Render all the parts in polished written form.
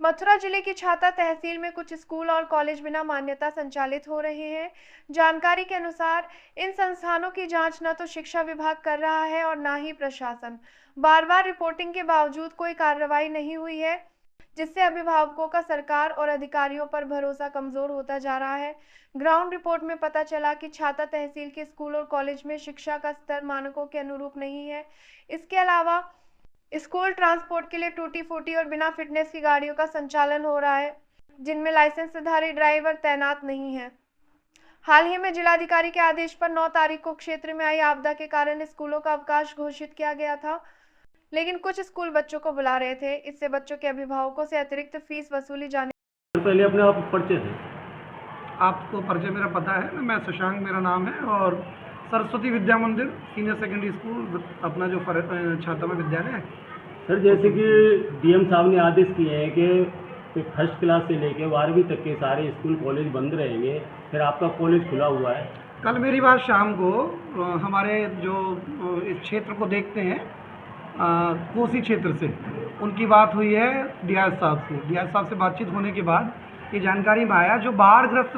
मथुरा जिले की छाता तहसील में कुछ स्कूल और कॉलेज बिना मान्यता संचालित हो रहे हैं। जानकारी के अनुसार इन संस्थानों की जांच न तो शिक्षा विभाग कर रहा है और न ही प्रशासन। बार बार रिपोर्टिंग के बावजूद कोई कार्रवाई नहीं हुई है, जिससे अभिभावकों का सरकार और अधिकारियों पर भरोसा कमजोर होता जा रहा है। ग्राउंड रिपोर्ट में पता चला कि छाता तहसील के स्कूल और कॉलेज में शिक्षा का स्तर मानकों के अनुरूप नहीं है। इसके अलावा स्कूल ट्रांसपोर्ट के लिए टूटी फूटी और बिना फिटनेस की गाड़ियों का संचालन हो रहा है, जिनमें लाइसेंसधारी ड्राइवर तैनात नहीं है। हाल ही में जिलाधिकारी के आदेश पर 9 तारीख को क्षेत्र में आई आपदा के कारण स्कूलों का अवकाश घोषित किया गया था, लेकिन कुछ स्कूल बच्चों को बुला रहे थे। इससे बच्चों के अभिभावकों से अतिरिक्त फीस वसूली जाने पहले अपने आप परिचय से आपको परिचय मेरा पता है, मैं शशांक मेरा नाम है और सरस्वती विद्या मंदिर सीनियर सेकेंडरी स्कूल अपना जो छाता में विद्यालय है। सर, जैसे कि डीएम साहब ने आदेश किए हैं कि फर्स्ट क्लास से लेकर 12वीं तक के सारे स्कूल कॉलेज बंद रहेंगे, फिर आपका कॉलेज खुला हुआ है। कल मेरी बात शाम को हमारे जो इस क्षेत्र को देखते हैं कोसी क्षेत्र से उनकी बात हुई है डीआर साहब से। डीआर साहब से बातचीत होने के बाद ये जानकारी में आया जो बाढ़ग्रस्त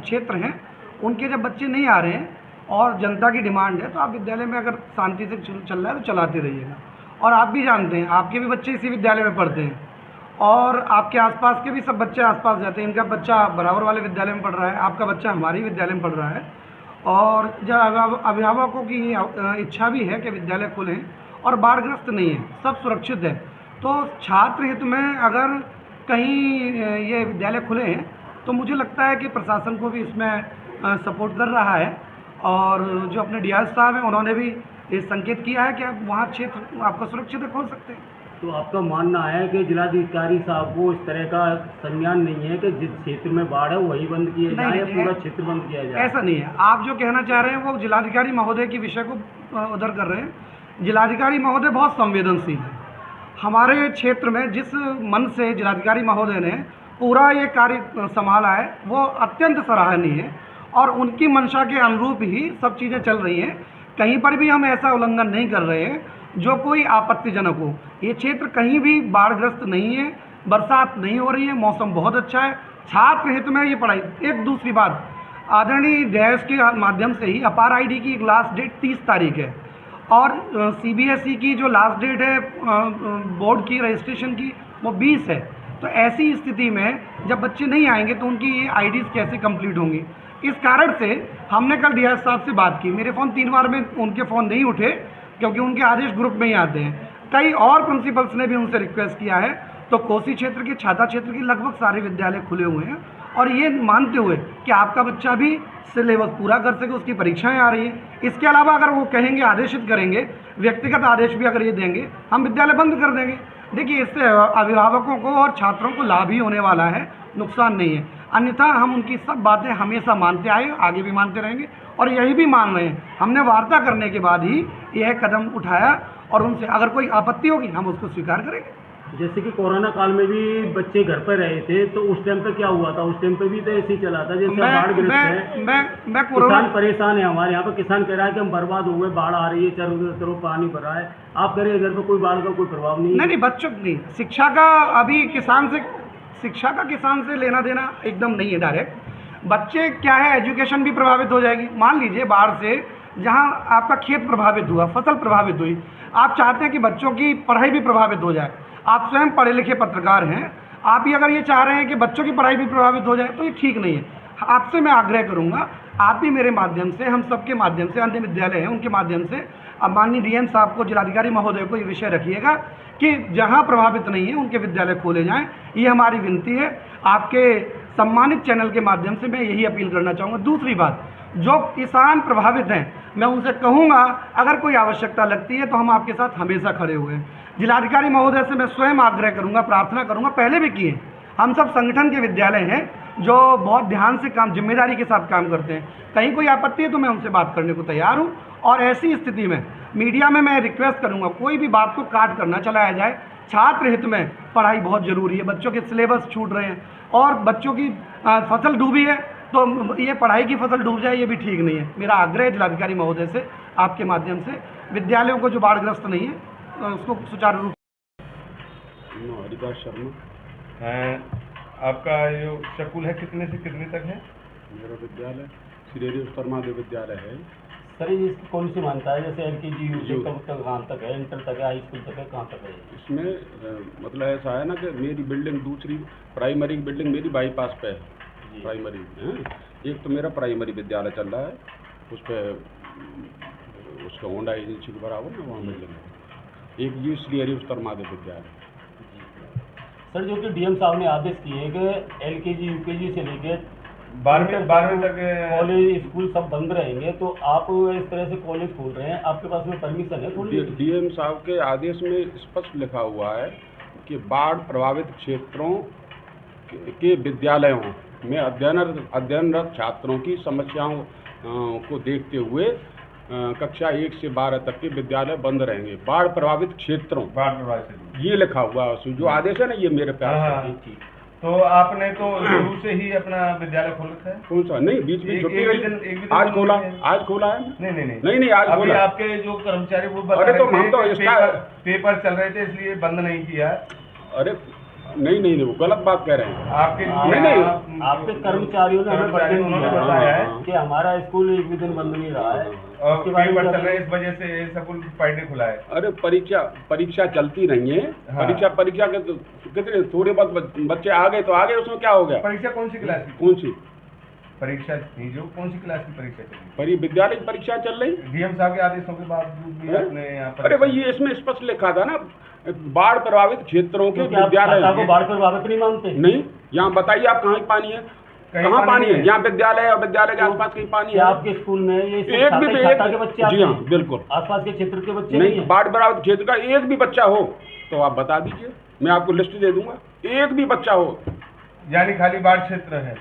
क्षेत्र हैं उनके जब बच्चे नहीं आ रहे हैं और जनता की डिमांड है तो आप विद्यालय में अगर शांति से चल रहा है तो चलाते रहिएगा। और आप भी जानते हैं आपके भी बच्चे इसी विद्यालय में पढ़ते हैं और आपके आसपास के भी सब बच्चे आसपास जाते हैं। इनका बच्चा बराबर वाले विद्यालय में पढ़ रहा है, आपका बच्चा हमारी विद्यालय में पढ़ रहा है और जब अभिभावकों की इच्छा भी है कि विद्यालय खुलें और बाढ़ग्रस्त नहीं है, सब सुरक्षित है, तो छात्र हित में अगर कहीं ये विद्यालय खुले हैं तो मुझे लगता है कि प्रशासन को भी इसमें सपोर्ट कर रहा है। और जो अपने डीआर साहब हैं उन्होंने भी ये संकेत किया है कि आप वहाँ क्षेत्र आपका सुरक्षित खोल सकते हैं। तो आपका मानना है कि जिलाधिकारी साहब को इस तरह का संज्ञान नहीं है कि जिस क्षेत्र में बाढ़ है वही बंद किया जाए या पूरा क्षेत्र बंद किया जाए? ऐसा नहीं है। आप जो कहना चाह रहे हैं वो जिलाधिकारी महोदय के विषय को उधर कर रहे हैं। जिलाधिकारी महोदय बहुत संवेदनशील है। हमारे क्षेत्र में जिस मन से जिलाधिकारी महोदय ने पूरा ये कार्य संभाला है वो अत्यंत सराहनीय है और उनकी मंशा के अनुरूप ही सब चीज़ें चल रही हैं। कहीं पर भी हम ऐसा उल्लंघन नहीं कर रहे हैं जो कोई आपत्तिजनक हो। ये क्षेत्र कहीं भी बाढ़ग्रस्त नहीं है, बरसात नहीं हो रही है, मौसम बहुत अच्छा है, छात्र हित में ये पढ़ाई। एक दूसरी बात, आदरणीय डैश के माध्यम से ही अपार आईडी की लास्ट डेट 30 तारीख है और सीबीएसई की जो लास्ट डेट है बोर्ड की रजिस्ट्रेशन की वो 20 है। तो ऐसी स्थिति में जब बच्चे नहीं आएंगे तो उनकी ये आईडीज़ कैसे कंप्लीट होंगी? इस कारण से हमने कल डीआर साहब से बात की। मेरे फ़ोन 3 बार में उनके फ़ोन नहीं उठे क्योंकि उनके आदेश ग्रुप में ही आते हैं। कई और प्रिंसिपल्स ने भी उनसे रिक्वेस्ट किया है। तो कोसी क्षेत्र के छाता क्षेत्र के लगभग सारे विद्यालय खुले हुए हैं और ये मानते हुए कि आपका बच्चा भी सिलेबस पूरा कर सके, उसकी परीक्षाएं आ रही हैं। इसके अलावा अगर वो कहेंगे, आदेशित करेंगे, व्यक्तिगत आदेश भी अगर ये देंगे, हम विद्यालय बंद कर देंगे। देखिए, इससे अभिभावकों को और छात्रों को लाभ ही होने वाला है, नुकसान नहीं है। अन्यथा हम उनकी सब बातें हमेशा मानते आए, आगे भी मानते रहेंगे और यही भी मान रहे हैं। हमने वार्ता करने के बाद ही यह कदम उठाया और उनसे अगर कोई आपत्ति होगी हम उसको स्वीकार करेंगे। जैसे कि कोरोना काल में भी बच्चे घर पर रहे थे तो उस टाइम पे क्या हुआ था? उस टाइम पे भी तो ऐसे ही चला था जैसे बाढ़ग्रस्त है। मैं किसान परेशान है, हमारे यहाँ पे किसान कह रहा है कि हम बर्बाद हो गए, बाढ़ आ रही है, चारों तरफ पानी भर रहा है। आप कह रहे हैं घर पर कोई बाढ़ का कोई प्रभाव नहीं? नहीं, बच्चों नहीं, शिक्षा का अभी शिक्षा का किसान से लेना देना एकदम नहीं है डायरेक्ट। बच्चे क्या है, एजुकेशन भी प्रभावित हो जाएगी। मान लीजिए बाढ़ से जहाँ आपका खेत प्रभावित हुआ, फसल प्रभावित हुई, आप चाहते हैं कि बच्चों की पढ़ाई भी प्रभावित हो जाए। आप स्वयं पढ़े लिखे पत्रकार हैं, आप ही अगर ये चाह रहे हैं कि बच्चों की पढ़ाई भी प्रभावित हो जाए तो ये ठीक नहीं है। आपसे मैं आग्रह करूँगा, आप भी मेरे माध्यम से, हम सबके माध्यम से, अन्य विद्यालय हैं उनके माध्यम से, अब माननीय डीएम साहब को, जिलाधिकारी महोदय को ये विषय रखिएगा कि जहाँ प्रभावित नहीं है उनके विद्यालय खोले जाएं। ये हमारी विनती है। आपके सम्मानित चैनल के माध्यम से मैं यही अपील करना चाहूँगा। दूसरी बात, जो किसान प्रभावित हैं मैं उनसे कहूँगा अगर कोई आवश्यकता लगती है तो हम आपके साथ हमेशा खड़े हुए हैं। जिलाधिकारी महोदय से मैं स्वयं आग्रह करूँगा, प्रार्थना करूँगा, पहले भी किए। हम सब संगठन के विद्यालय हैं जो बहुत ध्यान से काम, जिम्मेदारी के साथ काम करते हैं। कहीं कोई आपत्ति है तो मैं उनसे बात करने को तैयार हूँ। और ऐसी स्थिति में मीडिया में मैं रिक्वेस्ट करूँगा, कोई भी बात को काट कर ना चलाया जाए। छात्र हित में पढ़ाई बहुत ज़रूरी है। बच्चों के सिलेबस छूट रहे हैं और बच्चों की फसल डूबी है तो ये पढ़ाई की फसल डूब जाए, ये भी ठीक नहीं है। मेरा आग्रह है जिलाधिकारी महोदय से, आपके माध्यम से, विद्यालयों को जो बाढ़ग्रस्त नहीं है उसको सुचारू रूप हरिदास शर्मा। आपका जो स्कूल है कितने से कितने तक है? मेरा विद्यालय श्री उत्तर महादेव विद्यालय है। सर ये इसकी कौन सी मानता है, जैसे LKG UKG तक कहाँ तक है, इंटर तक है, हाई स्कूल तक है, कहाँ तक है? इसमें मतलब ऐसा है ना कि मेरी बिल्डिंग दूसरी प्राइमरी बिल्डिंग मेरी बाईपास पे है, प्राइमरी है। एक तो मेरा प्राइमरी विद्यालय चल रहा है, उस पर उसका होंडा एजेंसी के बराबर ना वहाँ बिल्डिंग है। एक जी श्री उत्तर महादेव विद्यालय। सर जो कि DM साहब ने आदेश किए हैं कि LKG UKG से लेके 12वीं तक कॉलेज स्कूल सब बंद रहेंगे, तो आप इस तरह से कॉलेज खोल रहे हैं, आपके पास में परमिशन है खोलने की? DM साहब के आदेश में स्पष्ट लिखा हुआ है कि बाढ़ प्रभावित क्षेत्रों के विद्यालयों में अध्ययनरत छात्रों की समस्याओं को देखते हुए कक्षा 1 से 12 तक के विद्यालय बंद रहेंगे। बाढ़ प्रभावित क्षेत्रों, ये लिखा हुआ है जो आदेश है ना, ये मेरे प्यार से। तो आपने तो शुरू से ही अपना विद्यालय खोल रखा है? कौन सा? नहीं, बीच में छुट्टी रही। आज खोला है। आज नहीं आज अभी खोला। आपके जो कर्मचारी वो बता रहे थे पेपर चल रहे थे इसलिए बंद नहीं किया। अरे नहीं वो गलत बात कह रहे हैं। आपके नहीं आपके कर्मचारियों ने हमें बताया है कि हमारा स्कूल एक भी दिन बंद नहीं रहा है और पेपर चल रहे हैं, इस वजह से स्कूल फ्राइडे खुला है। अरे परीक्षा चलती रही है। परीक्षा के तो कितने थोड़े बहुत बच्चे आ गए तो आ गए, उसमें क्या हो गया? परीक्षा कौन सी क्लास की? कौन सी परीक्षा थी जो कौन सी क्लास की परीक्षा चल विद्यालय की परीक्षा चल रही? DM साहब के आदेशों के बावजूद भी आपने यहाँ पर? अरे भाई ये इसमें स्पष्ट लिखा था ना, बाढ़ प्रभावित क्षेत्रों के विद्यालय को बाढ़ प्रभावित नहीं मानते? नहीं, यहाँ बताइए आप कहाँ पानी है, कहाँ पानी है? यहाँ विद्यालय और विद्यालय के आसपास कहीं पानी है? आपके स्कूल में ये एक भी बच्चे? जी हाँ बिल्कुल। आसपास के क्षेत्र के बच्चे नहीं, बाढ़ प्रभावित क्षेत्र का एक भी बच्चा हो तो आप बता दीजिए, मैं आपको लिस्ट दे दूंगा। एक भी बच्चा हो, यानी खाली बाढ़ क्षेत्र है?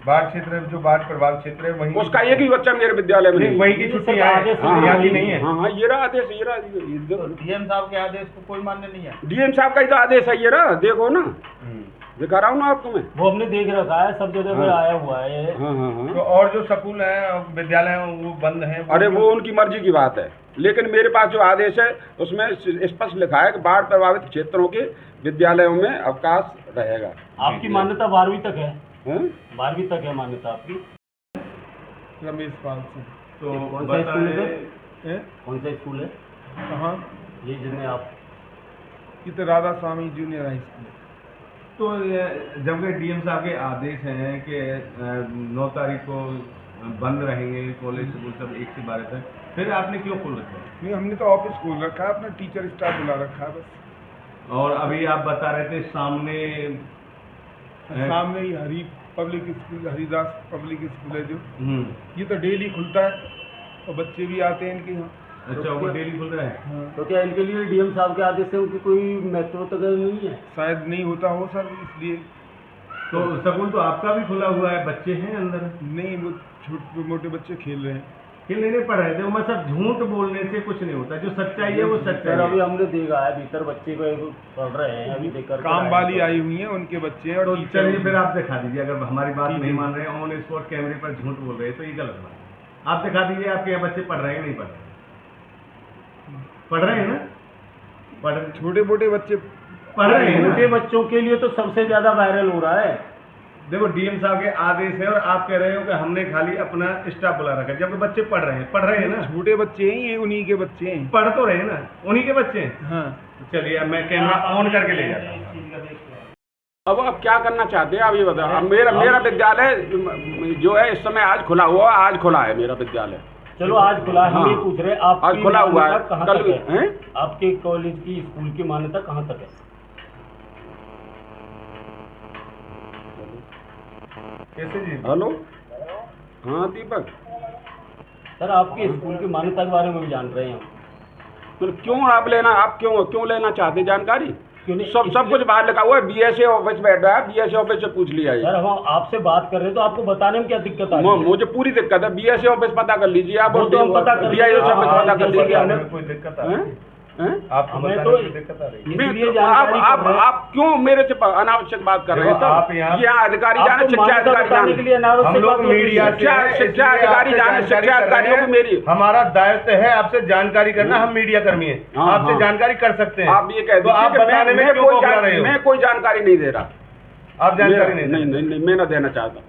बाढ़ क्षेत्र जो बाढ़ प्रभावित क्षेत्र है वहीं उसका एक ही बच्चा मेरे विद्यालय में नहीं। वहीं की छुट्टी यहाँ की नहीं है? हाँ ये रहा आदेश, ये रहा। DM साहब के आदेश को कोई मान्य नहीं है? DM साहब का ही तो आदेश है, ये रहा देखो ना, दिखा रहा हूँ ना आपको मैं। वो हमने देख रखा है, सब जगह पे आया हुआ है। हाँ। तो और जो स्कूल है विद्यालय है वो बंद है? अरे वो उनकी मर्जी की बात है, लेकिन मेरे पास जो आदेश है उसमें स्पष्ट लिखा है कि बाढ़ प्रभावित क्षेत्रों के विद्यालयों में अवकाश रहेगा। आपकी मान्यता 12वीं तक है? 12वीं तक है मान्यता आपकी? रमेश पाल से। तो कौन सा स्कूल है? कौन सा स्कूल है? कहाँ? ये जिसमें आप? ये तो राधा स्वामी जूनियर हाई स्कूल। तो जबकि DM साहब के आदेश हैं कि 9 तारीख को बंद रहेंगे कॉलेज स्कूल सब 1 से 12 तक, फिर आपने क्यों खोल रखा है? नहीं, हमने तो ऑफिस खोल रखा है, अपना टीचर स्टाफ बुला रखा है बस। और अभी आप बता रहे थे सामने ही Hari public school, Haridas public school है जो, ये तो डेली खुलता है और बच्चे भी आते हैं इनके यहाँ। अच्छा, वो डेली खुल रहा है? हाँ। तो क्या इनके लिए DM साहब के आदेश से उनकी कोई मेट्रो तक नहीं है? शायद नहीं होता हो सर, इसलिए। तो स्कूल तो आपका भी खुला हुआ है, बच्चे हैं अंदर? नहीं, वो छोटे मोटे बच्चे खेल रहे हैं। खेल नहीं पढ़ रहे थे वो, सब झूठ बोलने से कुछ नहीं होता, जो सच्चाई है वो सच्चाई है। अभी हमने देखा है भीतर बच्चे को पढ़ रहे हैं, अभी देखकर काम वाली आई हुई है, उनके बच्चे हैं। और तो चलिए फिर आप दिखा दीजिए, अगर हमारी बात नहीं मान रहे हैं, ऑन स्पॉट कैमरे पर झूठ बोल रहे हैं तो ये गलत बात है। आप दिखा दीजिए आपके यहाँ बच्चे पढ़ रहे हैं नहीं पढ़ रहे? पढ़ रहे हैं ना? छोटे मोटे बच्चे पढ़ रहे हैं। छोटे बच्चों के लिए तो सबसे ज्यादा वायरल हो रहा है। देखो DM साहब के आदेश है और आप कह रहे हो कि हमने खाली अपना स्टाफ बुला रखा है, जबकि बच्चे पढ़ रहे हैं ना? छोटे बच्चे हैं, ये उन्हीं के बच्चे हैं। पढ़ तो रहे हैं ना, उन्हीं के बच्चे हैं। हाँ। चलिए अब मैं कैमरा ऑन करके ले जाता हूँ। अब आप क्या करना चाहते हैं आप ये बताओ। अब मेरा विद्यालय जो है इस समय आज खुला हुआ, आज खुला है मेरा विद्यालय। चलो आज खुला है, हम ये पूछ रहे हैं आप आज खुला हुआ है, कल है? आपके कॉलेज की स्कूल की मान्यता कहाँ तक है? कैसे जी? हेलो, हाँ दीपक सर आपके स्कूल की मान्यता के बारे में भी जान रहे हैं हम। मतलब क्यों लेना चाहते जानकारी? क्यों नहीं? सब कुछ बाहर लिखा हुआ है, BSA ऑफिस बैठा है, BSA ऑफिस से पूछ लिया है। सर हम आपसे बात कर रहे हैं तो आपको बताने में क्या दिक्कत आ रही है? मुझे पूरी दिक्कत है, BSA ऑफिस पता कर लीजिए आप, वो तो हम पता कर DIO से ऑफिस पता कर लीजिए। कोई दिक्कत आ रही है? आपको हमें बताने तो में दिक्कत आ रही है। इसलिए जानकारी कर रहे हैं। आप क्यों मेरे से अनावश्यक बात कर रहे हैं? देखो, आप यहाँ अधिकारी जाने, आपको शिक्षा मान्यता अधिकारी बताने के लिए जाने, अनावश्यक हम लोग बात हो रही है। मीडिया से हैं, शिक्षा इसलिए अधिकारी आपसे जाने, जानकारी शिक्षा कर रहे अधिकारियों हैं। को मेरी हमारा दायित्व है आपसे जानकारी करना, हम मीडिया कर्मी हैं, हाँ, आपसे हाँ। जानकारी कर सकते हैं। आप ये कह तो आप दीजिए कि बताने में क्यों घबरा रहे हो? मैं कोई जानकारी नहीं दे रहा। आप जानकारी नहीं नहीं नहीं नहीं, मैं ना देना चाहता।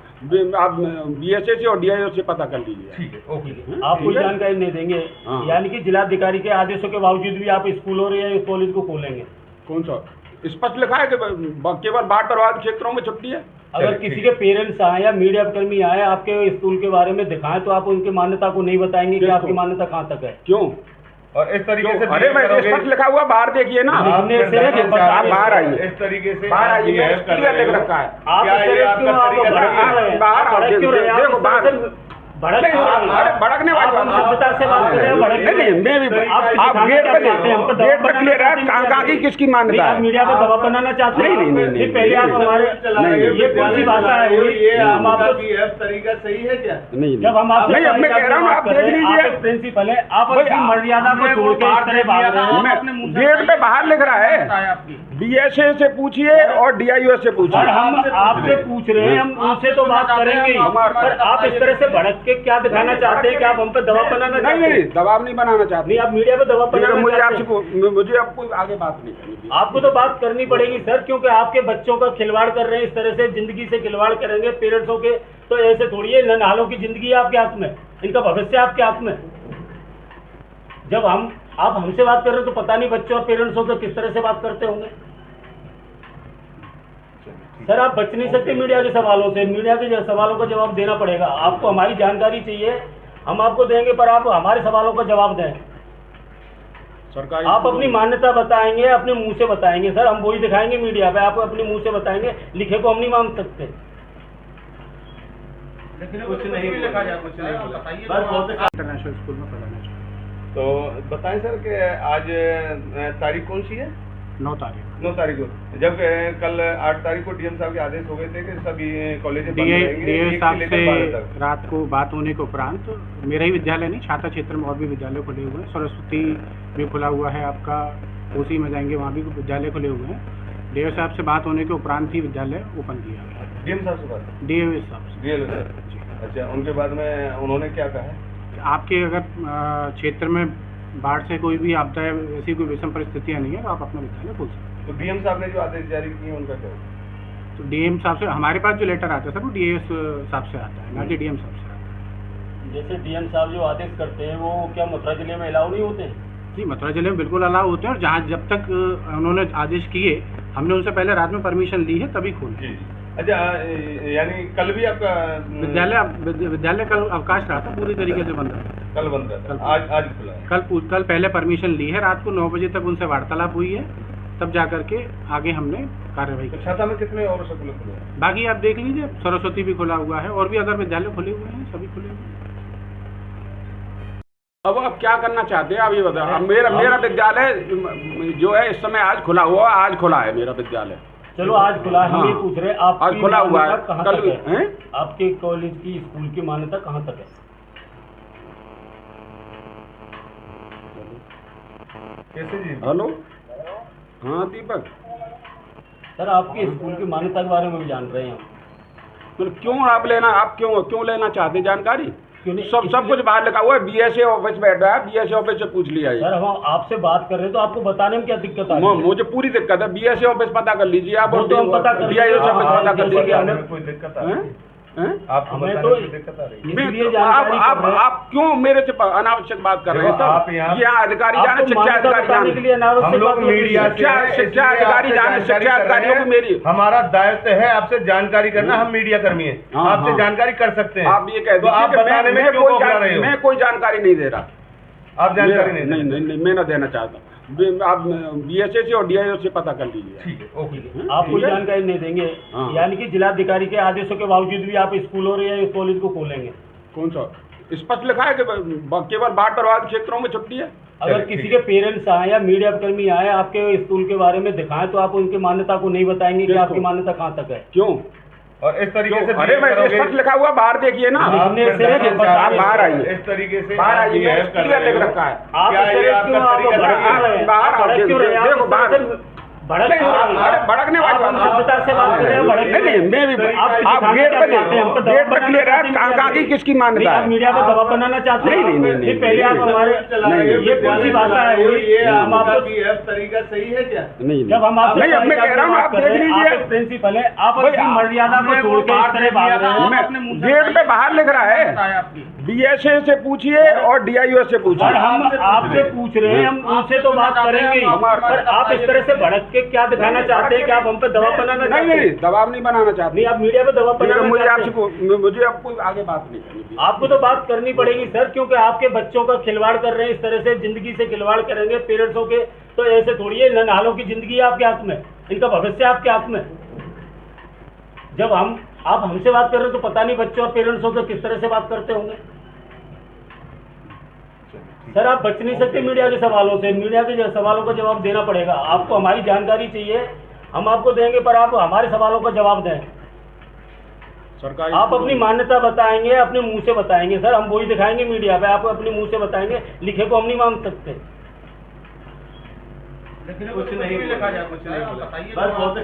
आप BSA से और DIO से पता कर लीजिए। ठीक है, ओके। आप कोई जानकारी नहीं देंगे, हाँ। यानी कि जिलाधिकारी के आदेशों के बावजूद भी आप स्कूल और या कॉलेज को खोलेंगे? कौन सा स्पष्ट लिखा है कि केवल बाढ़ प्रभावित क्षेत्रों में छुट्टी है? अगर चलिए, किसी ठीक के पेरेंट्स आए या मीडिया कर्मी आए आपके स्कूल के बारे में दिखाएं तो आप उनकी मान्यता को नहीं बताएंगे कि किसको? आपकी मान्यता कहाँ तक है? क्यों? और इस तरीके से अरे भाई करोगे- स्पष्ट लिखा हुआ बाहर देखिए ना। आप लिखने से कहना आप चाह रहे हो, बाहर आइए। इस तरीके से बाहर आप आइए, behave कर क्लियर रहे लिख हो। रखा है। आप क्या इस ये तरह आपका क्यों आप तरीका भड़क सही क्यों रहे हैं? बाहर आप आओ, भड़क क्यों रहे हैं? देखो, आप इस बाहर। तरह से भड़क क्यों रहे हैं? अरे भड़कने वाली आप बात नहीं। सभ्यता से बात कर रहे हैं, भड़क क्यों रहे हैं? नहीं, मैं भी आप आप दिखाना गेट क्या पे चाहते हैं? हमको दबाव गेट पे बनाना क्लियर है चाहते हैं कहाँ मीडिया की पे? किसकी नहीं, मान्यता आप है? मीडिया पे दबाव बनाना चाहते हैं? नहीं, नहीं, नहीं, ये पहले आप नहीं, हमारे ये कौन सी भाषा है हुई? ये हम आपका आपको BF तरीका सही है क्या? नहीं जब हम आपसे नहीं, अब मैं कह रहा हूँ आप देख लीजिए। आप प्रिंसिपल है, आप भाई, अपनी मर्यादा को छोड़ के इस तरह भाग रहे हैं। मैं गेट पे बाहर लिख रहा है BSA से पूछिए और DIO से सर पूछिए। हम आपसे पूछ रहे हैं, हम उनसे तो बात करेंगे ही, पर आप इस तरह से भड़क के क्या दिखाना चाहते हैं कि आप हम पे दबाव बनाना नहीं चाहते नहीं हैं? दबाव नहीं बनाना चाहते। नहीं, आप मीडिया पे दबाव बनाना मुझे चाहते आपसे हैं। मुझे अब कोई आगे बात नहीं करनी। आपको तो बात करनी पड़ेगी सर, क्योंकि आपके बच्चों का खिलवाड़ कर रहे हैं, इस तरह से जिंदगी से खिलवाड़ करेंगे पेरेंट्सों के, तो ऐसे थोड़ी है। नन्हालों की जिंदगी है आपके हाथ में, इनका भविष्य आपके हाथ में। जब आप हमसे बात कर रहे हो तो पता नहीं बच्चों और पेरेंट्सों के किस तरह से बात करते होंगे। सर आप बच नहीं सकते मीडिया के सवालों से, मीडिया के सवालों का जवाब देना पड़ेगा। आपको हमारी जानकारी चाहिए, हम आपको देंगे, पर आप हमारे सवालों का जवाब दें। सरकारी आप अपनी मान्यता बताएंगे, अपने मुंह से बताएंगे सर, हम वही दिखाएंगे मीडिया पे, आप अपने मुंह से बताएंगे, लिखे को हम नहीं मान सकते। कुछ नहीं लिखा जाए, कुछ नहीं बोला। बस बहुत इंटरनेशनल स्कूल में पढ़ाना चाहिए। तो बताएं सर कि आज तारीख कौन सी है? 9 तारीख 9 तारीख को, जब कल 8 तारीख को DM साहब के आदेश हो गए थे कि सभी कॉलेज बंद रहेंगे, DA 1 साहब से लेकर 12 से तक। रात को बात होने के उपरांत मेरा ही विद्यालय नहीं, छाता क्षेत्र में और भी विद्यालय खुले हुए हैं। सरस्वती में खुला हुआ है आपका, उसी में जाएंगे, वहाँ भी विद्यालय खुले हुए हैं। DA साहब से बात होने के उपरांत ही विद्यालय ओपन किया गया है। DM साहब से बात? DA साहब से। DL सर, अच्छा, उनके बाद में उन्होंने क्या कहा है? आपके अगर क्षेत्र में बाढ़ से कोई भी आपदा है, ऐसी कोई विषम परिस्थितियाँ नहीं है, तो आप अपना विद्यालय खोल सकते हैं। तो DM साहब ने जो आदेश जारी किए उनका क्या होगा? तो DM साहब से हमारे पास जो लेटर आता है सर, वो DAS साहब से आता है, ना कि DM साहब से आता है। जैसे DM साहब जो आदेश करते हैं वो क्या मथुरा जिले में अलाउ नहीं होते हैं? जी, मथुरा जिले में बिल्कुल अलाउ होते हैं, और जहाँ जब तक उन्होंने आदेश किए, हमने उनसे पहले रात में परमिशन ली है, तभी खोले। जी, अच्छा, यानी कल भी आपका विद्यालय कल अवकाश रहा था, पूरी तरीके से बंद रहा। कल बंद कल था, आज खुला है। कल पहले परमिशन ली है, रात को 9 बजे तक उनसे वार्तालाप हुई है, तब जा करके आगे हमने कार्रवाई तो की। छाता में कितने और स्कूल खुले हैं? बाकी आप देख लीजिए, सरस्वती भी खुला हुआ है, और भी अगर विद्यालय खुले हुए हैं, सभी खुले हुए हैं। अब आप क्या करना चाहते हैं आप ये बताओ। अब मेरा विद्यालय जो है इस समय आज खुला हुआ, आज खुला है मेरा विद्यालय। चलो आज खुला है, हम ये हाँ। पूछ रहे हैं आपकी आज खुला हुआ है, मान्यता कहाँ कल तक है? हैं? आपके कॉलेज की स्कूल की मान्यता कहाँ तक है? कैसे जी? हेलो, हाँ दीपक, सर आपके स्कूल की मान्यता के बारे में भी जान रहे हैं हम। मतलब क्यों लेना चाहते हैं जानकारी? क्यों नहीं? सब कुछ बाहर लिखा हुआ है। BSA ऑफिस बैठ रहा है, BSA ऑफिस से पूछ लिया सर हम आपसे बात कर रहे हैं तो आपको बताने में क्या दिक्कत आ रही है? मुझे पूरी दिक्कत है। BSA ऑफिस पता कर लीजिए आप, वो और तो हम पता कर DIO से लेंगे। पता कर जैसे कि लीजिए। हमें कोई दिक्कत आ रही है? हैं? आपको हमें बताने तो में कोई दिक्कत आ रही है? इसलिए जानकारी कर रहे हैं। आप क्यों मेरे से अनावश्यक बात कर रहे हैं? देखो, आप यहाँ- यहाँ अधिकारी जाने, आपको शिक्षा मान्यता अधिकारी बताने के जाने, लिए अनावश्यक हम लोग बात हो रही है। मीडिया से हैं, शिक्षा इसलिए अधिकारी आपसे जाने, जानकारी शिक्षा कर रहे अधिकारियों हैं। को मेरी हमारा दायित्व है आपसे जानकारी करना, हम मीडिया कर्मी हैं, हाँ, आपसे हाँ। जानकारी कर सकते हैं। आप ये कह तो आप दीजिए कि बताने में क्यों घबरा रहे हो? मैं कोई जानकारी नहीं दे रहा। आप जानकारी नहीं नहीं नहीं नहीं, मैं ना देना चाहता। आप BSA से और DIO से पता कर लीजिए। ठीक है, ओके। आप कोई जानकारी नहीं देंगे, हाँ। यानी कि जिलाधिकारी के आदेशों के बावजूद भी आप स्कूल और या कॉलेज को खोलेंगे? कौन सा स्पष्ट लिखा है कि केवल बाढ़ प्रभावित क्षेत्रों में छुट्टी है? अगर चलिए, किसी ठीक के पेरेंट्स आए या मीडिया कर्मी आए आपके स्कूल के बारे में दिखाएं तो आप उनकी मान्यता को नहीं बताएंगे कि किसको? आपकी मान्यता कहाँ तक है? क्यों? और इस तरीके से अरे मैं स्पष्ट लिखा हुआ बाहर देखिए ना, आप बाहर आइए, इस तरीके से बाहर आइए, क्लियर लिख रखा है। आप क्या ये आपका तरीका बाहर देखो बाहर भड़कने वाली बात सभ्यता से बात कर रहे हैं, नहीं मैं भी आप गेट पर क्लियर है, कहाँ की किसकी मान्यता आप है? मीडिया पर दबाव बनाना चाहते हैं? नहीं, पहले आप हमारे ये कौन सी भाषा है? ये हम आपको तरीका सही है क्या? नहीं जब हम आपसे नहीं, अब मैं कह रहा हूँ आप देख लीजिए, प्रिंसिपल है, आप अपनी मर्यादा को छोड़ के इस तरह भाग रहे हैं। गेट पे बाहर लिख रहा है, DSA से पूछिए और DIO से और पूछिए। हम आपसे पूछ रहे हैं, हम उनसे तो बात करेंगे ही, पर आप इस तरह से भड़क के क्या दिखाना चाहते हैं कि आप हम पे दबाव बनाना चाहते हैं? नहीं दबाव नहीं बनाना चाहते, नहीं, आप मीडिया पे दबाव बनाना मुझे चाहते हैं। मुझे अब कोई आगे बात नहीं करनी। आपको तो बात करनी पड़ेगी सर, क्योंकि आपके बच्चों का खिलवाड़ कर रहे हैं, इस तरह से जिंदगी से खिलवाड़ करेंगे पेरेंट्सों के, तो ऐसे थोड़ी है। नन्हालों की जिंदगी है आपके हाथ में, इनका भविष्य आपके हाथ में। जब आप हमसे बात कर रहे हो तो पता नहीं बच्चों और पेरेंट्सों से किस तरह से बात करते होंगे। सर आप बच नहीं सकते मीडिया के सवालों से, मीडिया के सवालों का जवाब देना पड़ेगा आपको। हमारी जानकारी चाहिए, हम आपको देंगे, पर आप हमारे सवालों का जवाब दें। सरकारी आप अपनी मान्यता बताएंगे, अपने मुंह से बताएंगे सर, हम वही दिखाएंगे मीडिया पे, आप अपने मुंह से बताएंगे, लिखे को हम नहीं मान सकते। कुछ नहीं लिखा जाए, कुछ नहीं बोला।